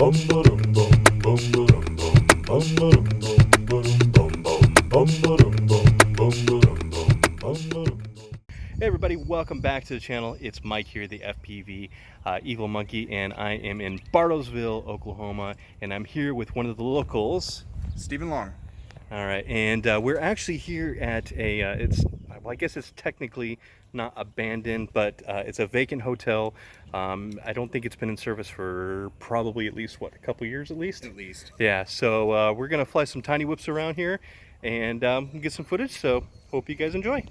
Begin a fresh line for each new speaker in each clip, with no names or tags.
Hey everybody, welcome back to the channel. It's Mike here, the FPV Evil Monkey, and I am in Bartlesville, Oklahoma, and I'm here with one of the locals,
Stephen Long.
All right, and we're actually here at a, I guess it's technically not abandoned, but it's a vacant hotel. I don't think it's been in service for probably at least, what, a couple years at least?
At least.
Yeah, so we're gonna fly some tiny whips around here and get some footage, so hope you guys enjoy.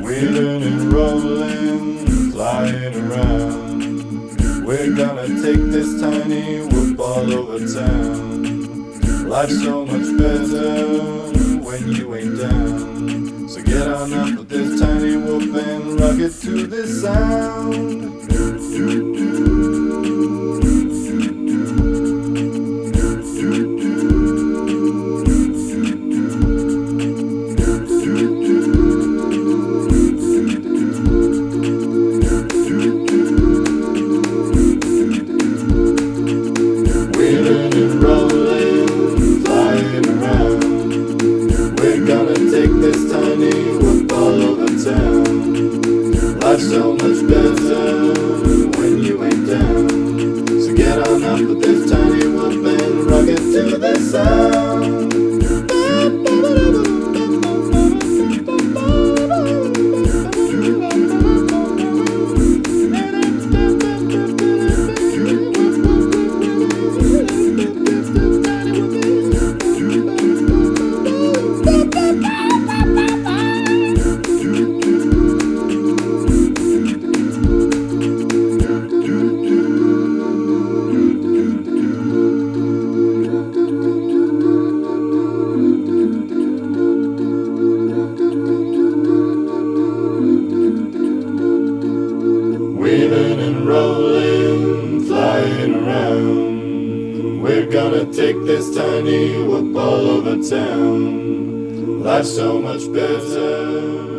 Wheeling and rolling, flying around. We're gonna take this tiny whoop all over town. Life's so much better when you ain't down. So get on up with this tiny whoop and rock it to this sound. Life's so much better when you ain't down. So get on up with this tiny whoop and rock it to the sound. Wheeling and rolling, flying around. We're gonna take this tiny whoop all over town. Life's so much better